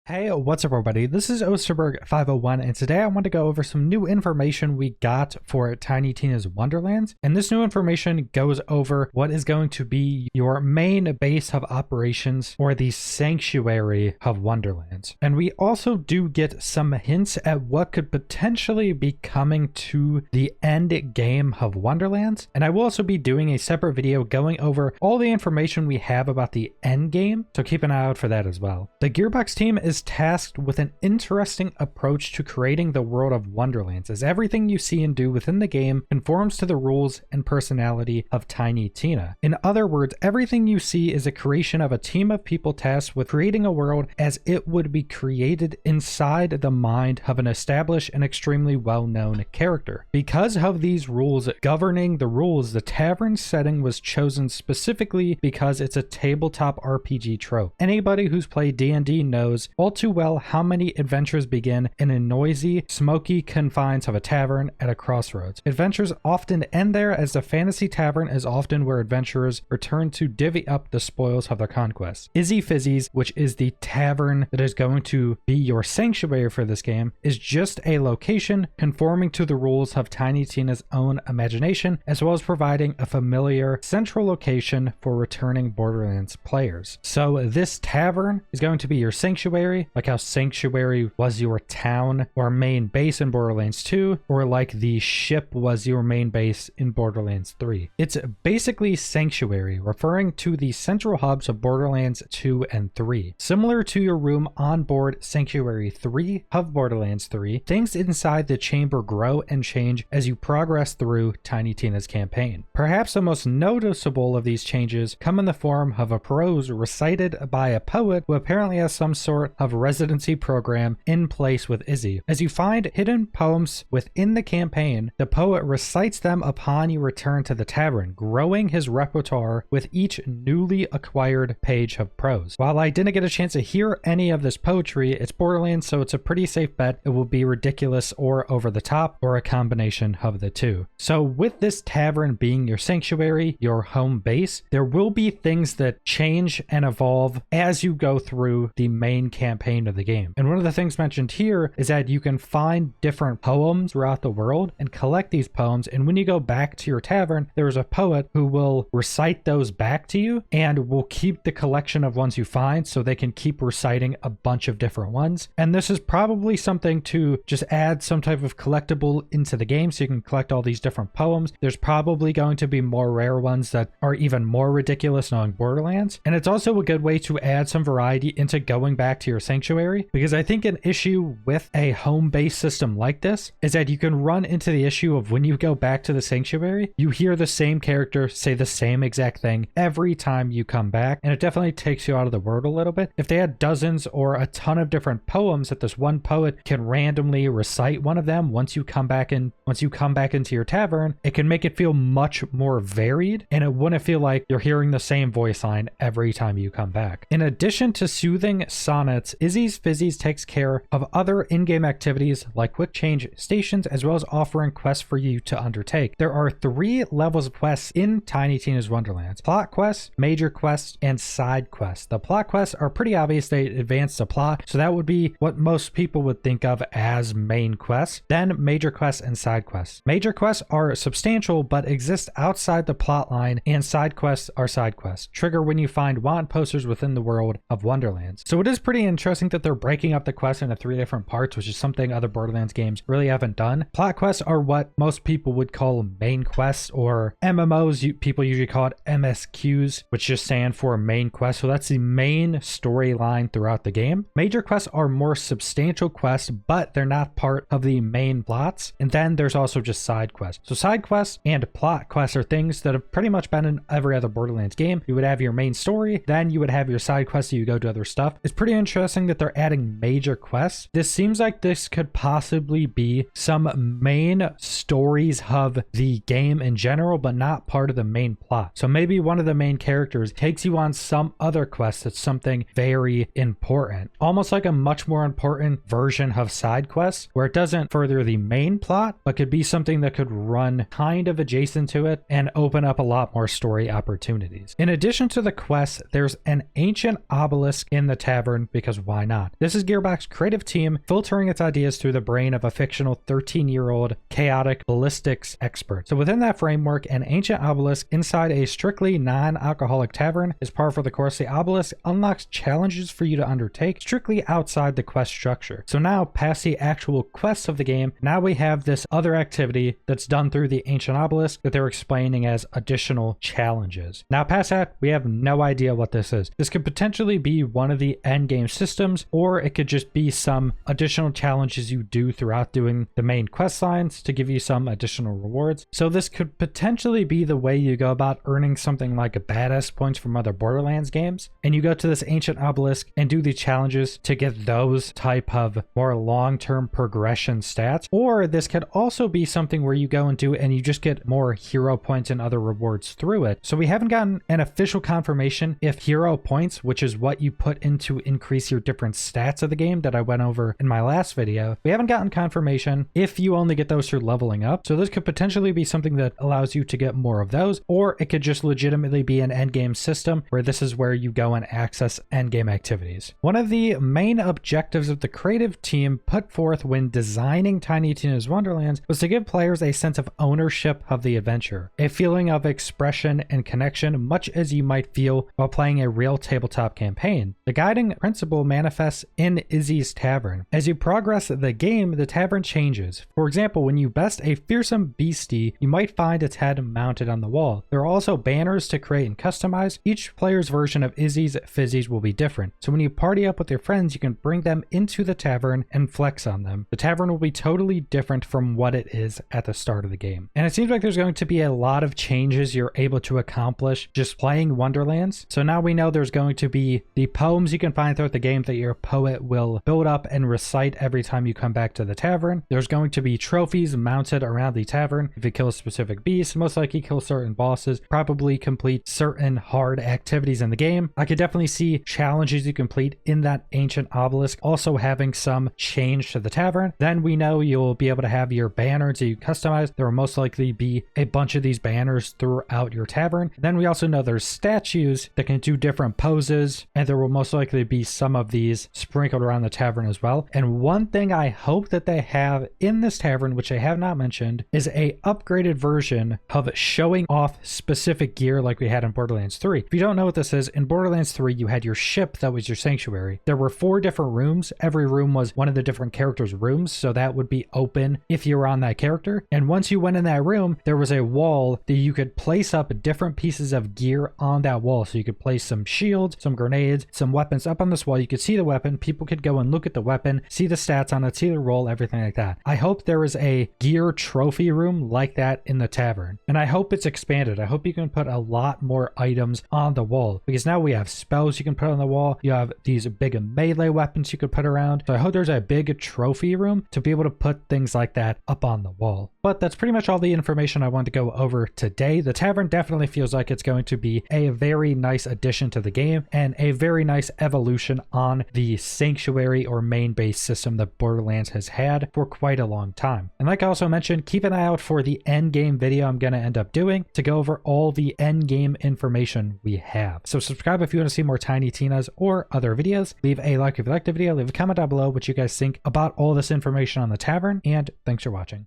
Hey, what's up everybody? This is Osterberg501 and today I want to go over some new information we got for Tiny Tina's Wonderlands. And this new information goes over what is going to be your main base of operations or the Sanctuary of Wonderlands. And we also do get some hints at what could potentially be coming to the end game of Wonderlands. And I will also be doing a separate video going over all the information we have about the end game, so keep an eye out for that as well. The Gearbox team is tasked with an interesting approach to creating the world of Wonderlands, as everything you see and do within the game conforms to the rules and personality of Tiny Tina. In other words, everything you see is a creation of a team of people tasked with creating a world as it would be created inside the mind of an established and extremely well-known character. Because of these rules governing the rules, the Tavern setting was chosen specifically because it's a tabletop RPG trope. Anybody who's played D&D knows all too well how many adventures begin in a noisy, smoky confines of a tavern at a crossroads. Adventures often end there, as the fantasy tavern is often where adventurers return to divvy up the spoils of their conquest. Izzy Fizzy's, which is the tavern that is going to be your sanctuary for this game, is just a location conforming to the rules of Tiny Tina's own imagination, as well as providing a familiar central location for returning Borderlands players. So this tavern is going to be your sanctuary, like how Sanctuary was your town or main base in Borderlands 2, or like the ship was your main base in Borderlands 3. It's basically Sanctuary, referring to the central hubs of Borderlands 2 and 3. Similar to your room on board Sanctuary 3 of Borderlands 3, things inside the chamber grow and change as you progress through Tiny Tina's campaign. Perhaps the most noticeable of these changes come in the form of a prose recited by a poet who apparently has some sort of residency program in place with Izzy. As you find hidden poems within the campaign, the poet recites them upon you return to the tavern, growing his repertoire with each newly acquired page of prose. While I didn't get a chance to hear any of this poetry, it's Borderlands, so it's a pretty safe bet it will be ridiculous or over the top, or a combination of the two. So with this tavern being your sanctuary, your home base, there will be things that change and evolve as you go through the main campaign of the game. And one of the things mentioned here is that you can find different poems throughout the world and collect these poems, and when you go back to your tavern, there's a poet who will recite those back to you and will keep the collection of ones you find, so they can keep reciting a bunch of different ones. And this is probably something to just add some type of collectible into the game, so you can collect all these different poems. There's probably going to be more rare ones that are even more ridiculous knowing Borderlands, and it's also a good way to add some variety into going back to your sanctuary, because I think an issue with a home-based system like this is that you can run into the issue of when you go back to the sanctuary, you hear the same character say the same exact thing every time you come back, and it definitely takes you out of the world a little bit. If they had dozens or a ton of different poems that this one poet can randomly recite one of them once you come back into your tavern, it can make it feel much more varied, and it wouldn't feel like you're hearing the same voice line every time you come back. In addition to soothing sonnets, Izzy's Fizzy's takes care of other in-game activities like quick change stations, as well as offering quests for you to undertake. There are 3 levels of quests in Tiny Tina's Wonderlands: plot quests, major quests, and side quests. The plot quests are pretty obvious, they advance the plot, so that would be what most people would think of as main quests. Then major quests and side quests. Major quests are substantial but exist outside the plot line, and side quests are side quests. Trigger when you find want posters within the world of Wonderlands. So it is pretty interesting that they're breaking up the quests into 3 different parts, which is something other Borderlands games really haven't done. Plot quests are what most people would call main quests, or MMOs, people usually call it MSQs, which just stand for main quest. So that's the main storyline throughout the game. Major quests are more substantial quests, but they're not part of the main plots. And then there's also just side quests. So side quests and plot quests are things that have pretty much been in every other Borderlands game. You would have your main story, then you would have your side quests, so you go to other stuff. It's pretty interesting that they're adding major quests. This seems like this could possibly be some main stories of the game in general, but not part of the main plot. So maybe one of the main characters takes you on some other quest that's something very important, almost like a much more important version of side quests, where it doesn't further the main plot, but could be something that could run kind of adjacent to it and open up a lot more story opportunities. In addition to the quests, there's an ancient obelisk in the tavern, because because why not? This is Gearbox's creative team filtering its ideas through the brain of a fictional 13-year-old chaotic ballistics expert. So within that framework, an ancient obelisk inside a strictly non-alcoholic tavern is par for the course. The obelisk unlocks challenges for you to undertake strictly outside the quest structure. So now, past the actual quests of the game, now we have this other activity that's done through the ancient obelisk that they're explaining as additional challenges. Now past that, we have no idea what this is. This could potentially be one of the endgame systems, or it could just be some additional challenges you do throughout doing the main quest lines to give you some additional rewards. So this could potentially be the way you go about earning something like a badass points from other Borderlands games, and you go to this ancient obelisk and do the challenges to get those type of more long-term progression stats. Or this could also be something where you go and do and you just get more hero points and other rewards through it. So we haven't gotten an official confirmation if hero points, which is what you put in to increase your different stats of the game that I went over in my last video, we haven't gotten confirmation if you only get those through leveling up. So this could potentially be something that allows you to get more of those, or it could just legitimately be an endgame system where this is where you go and access endgame activities. One of the main objectives of the creative team put forth when designing Tiny Tina's Wonderlands was to give players a sense of ownership of the adventure, a feeling of expression and connection, much as you might feel while playing a real tabletop campaign. The guiding principle manifests in Izzy's Tavern. As you progress the game, the tavern changes. For example, when you best a fearsome beastie, you might find its head mounted on the wall. There are also banners to create and customize. Each player's version of Izzy's fizzies will be different, so when you party up with your friends, you can bring them into the tavern and flex on them. The tavern will be totally different from what it is at the start of the game. And it seems like there's going to be a lot of changes you're able to accomplish just playing Wonderlands. So now we know there's going to be the poems you can find throughout the game that your poet will build up and recite every time you come back to the tavern. There's going to be trophies mounted around the tavern. If you kill a specific beast, most likely kill certain bosses, probably complete certain hard activities in the game. I could definitely see challenges you complete in that ancient obelisk also having some change to the tavern. Then we know you'll be able to have your banners that you customize. There will most likely be a bunch of these banners throughout your tavern. Then we also know there's statues that can do different poses, and there will most likely be some of these sprinkled around the tavern as well. And one thing I hope that they have in this tavern, which they have not mentioned, is a upgraded version of showing off specific gear like we had in Borderlands 3. If you don't know what this is, in Borderlands 3 you had your ship that was your sanctuary. There were 4 different rooms. Every room was one of the different characters' rooms, so that would be open if you were on that character. And once you went in that room, there was a wall that you could place up different pieces of gear on that wall. So you could place some shields, some grenades, some weapons up on this wall. You could see the weapon. People could go and look at the weapon, see the stats on it, see the roll, everything like that. I hope there is a gear trophy room like that in the tavern. And I hope it's expanded. I hope you can put a lot more items on the wall, because now we have spells you can put on the wall. You have these big melee weapons you could put around. So I hope there's a big trophy room to be able to put things like that up on the wall. But that's pretty much all the information I wanted to go over today. The tavern definitely feels like it's going to be a very nice addition to the game and a very nice evolution on the sanctuary or main base system that Borderlands has had for quite a long time. And like I also mentioned, keep an eye out for the end game video I'm going to end up doing to go over all the end game information we have. So subscribe if you want to see more Tiny Tinas or other videos. Leave a like if you liked the video. Leave a comment down below what you guys think about all this information on the tavern, and thanks for watching.